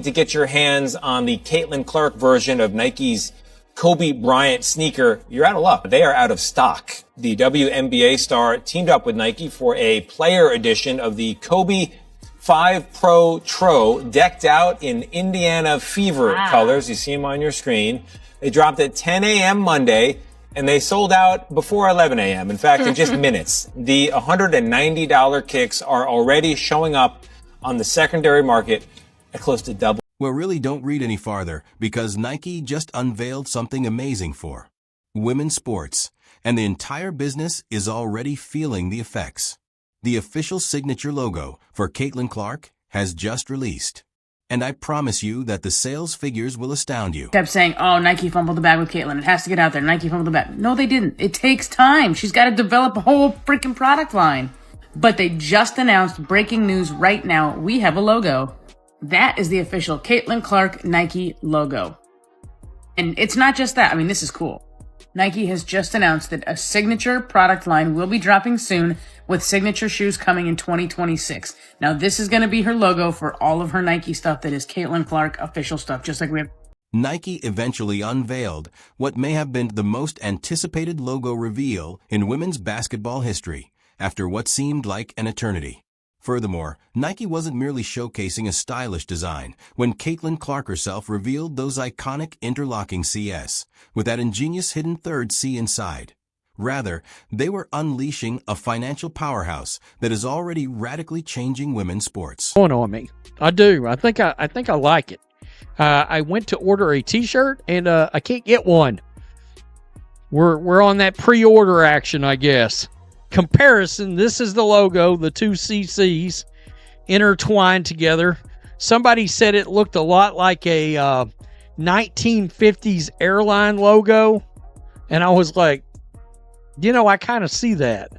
To get your hands on the Caitlin Clark version of Nike's Kobe Bryant sneaker, you're out of luck. They are out of stock. The WNBA star teamed up with Nike for a player edition of the Kobe 5 Pro Tro, decked out in Indiana Fever colors. You see them on your screen. They dropped at 10 a.m. Monday, and they sold out before 11 a.m. In fact, in just minutes. The $190 kicks are already showing up on the secondary market at close to double. Well, really don't read any farther, because Nike just unveiled something amazing for women's sports, and the entire business is already feeling the effects. The official signature logo for Caitlin Clark has just released, and I promise you that the sales figures will astound you. Kept saying, oh, Nike fumbled the bag with Caitlin. It has to get out there. Nike fumbled the bag. No, they didn't. It takes time. She's got to develop a whole freaking product line. But they just announced, breaking news right now, we have a logo. That is the official Caitlin Clark Nike logo. And it's not just that. I mean, this is cool. Nike has just announced that a signature product line will be dropping soon, with signature shoes coming in 2026. Now, this is going to be her logo for all of her Nike stuff that is Caitlin Clark official stuff, just like we have. Nike eventually unveiled what may have been the most anticipated logo reveal in women's basketball history, after what seemed like an eternity. Furthermore, Nike wasn't merely showcasing a stylish design when Caitlin Clark herself revealed those iconic interlocking CS with that ingenious hidden third C inside. Rather, they were unleashing a financial powerhouse that is already radically changing women's sports. Going on me, I do. I think I like it. I went to order a T-shirt and I can't get one. We're on that pre-order action, I guess. Comparison, this is the logo, the two CCs intertwined together. Somebody said it looked a lot like a 1950s airline logo, and I was like, you know, I kind of see that.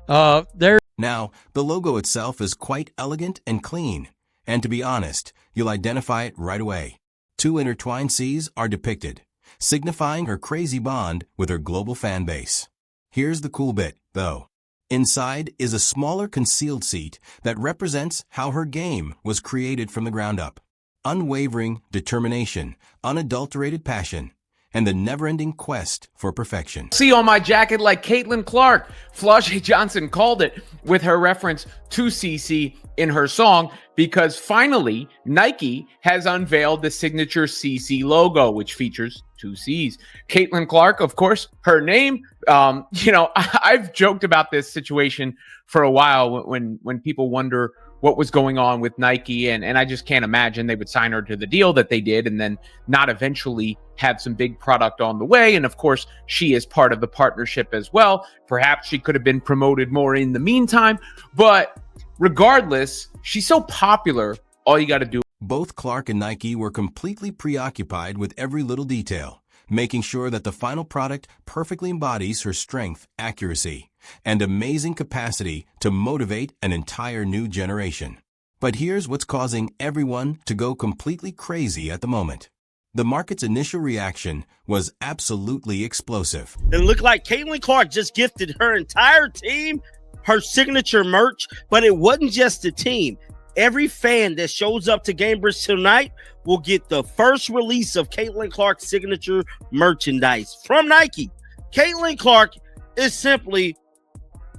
Now, the logo itself is quite elegant and clean, and to be honest, you'll identify it right away. Two intertwined C's are depicted, signifying her crazy bond with her global fan base. Here's the cool bit, though. Inside is a smaller concealed seat that represents how her game was created from the ground up. Unwavering determination, unadulterated passion, and the never-ending quest for perfection. See on my jacket like Caitlin Clark. Flau'jae Johnson called it with her reference to CC in her song, because finally Nike has unveiled the signature CC logo, which features two C's. Caitlin Clark, of course, her name. I've joked about this situation for a while when people wonder what was going on with Nike, and I just can't imagine they would sign her to the deal that they did and then not eventually have some big product on the way. And of course, she is part of the partnership as well. Perhaps she could have been promoted more in the meantime, but regardless, she's so popular, all you got to do. Both Clark and Nike were completely preoccupied with every little detail, making sure that the final product perfectly embodies her strength, accuracy, and amazing capacity to motivate an entire new generation. But here's what's causing everyone to go completely crazy at the moment. The market's initial reaction was absolutely explosive. It looked like Caitlin Clark just gifted her entire team her signature merch, but it wasn't just the team. Every fan that shows up to Gamebridge tonight will get the first release of Caitlin Clark's signature merchandise from Nike. Caitlin Clark is simply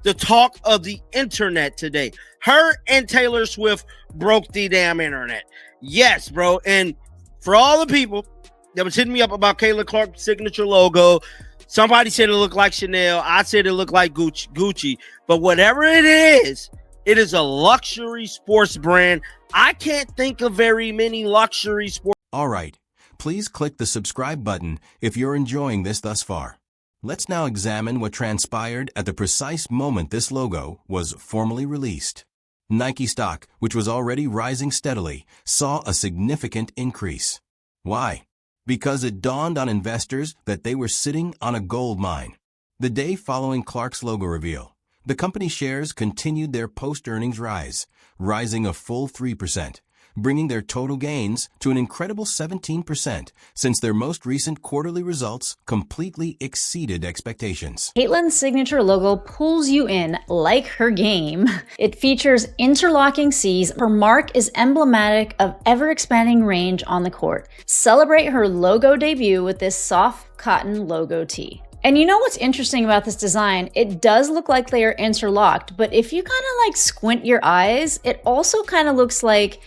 the talk of the internet today. Her and Taylor Swift broke the damn internet. Yes, bro. And for all the people that was hitting me up about Caitlin Clark's signature logo, somebody said it looked like Chanel. I said it looked like Gucci. But whatever it is a luxury sports brand. I can't think of very many luxury sports. All right, please click the subscribe button if you're enjoying this thus far. Let's now examine what transpired at the precise moment this logo was formally released. Nike stock, which was already rising steadily, saw a significant increase. Why? Because it dawned on investors that they were sitting on a gold mine. The day following Clark's logo reveal, the company shares continued their post-earnings rise, rising a full 3%, bringing their total gains to an incredible 17% since their most recent quarterly results completely exceeded expectations. Caitlin's signature logo pulls you in like her game. It features interlocking C's. Her mark is emblematic of ever-expanding range on the court. Celebrate her logo debut with this soft cotton logo tee. And you know what's interesting about this design? It does look like they are interlocked, but if you kind of like squint your eyes, it also kind of looks like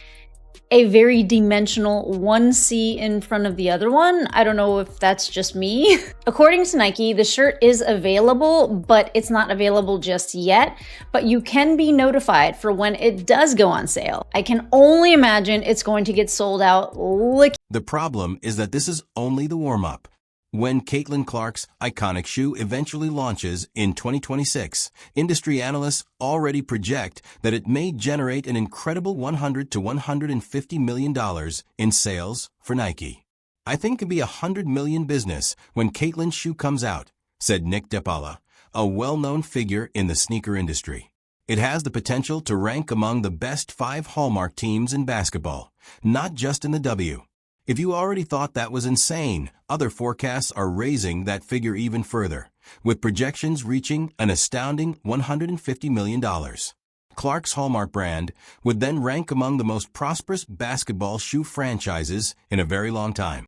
a very dimensional one C in front of the other one. I don't know if that's just me. According to Nike, the shirt is available, but it's not available just yet, but you can be notified for when it does go on sale. I can only imagine it's going to get sold out The problem is that this is only the warm-up. When Caitlin Clark's iconic shoe eventually launches in 2026, industry analysts already project that it may generate an incredible $100 to $150 million in sales for Nike. I think it could be a $100 million business when Caitlin's shoe comes out, said Nick DePaula, a well-known figure in the sneaker industry. It has the potential to rank among the best 5 Hallmark teams in basketball, not just in the W. If you already thought that was insane, other forecasts are raising that figure even further, with projections reaching an astounding $150 million. Clark's Hallmark brand would then rank among the most prosperous basketball shoe franchises in a very long time.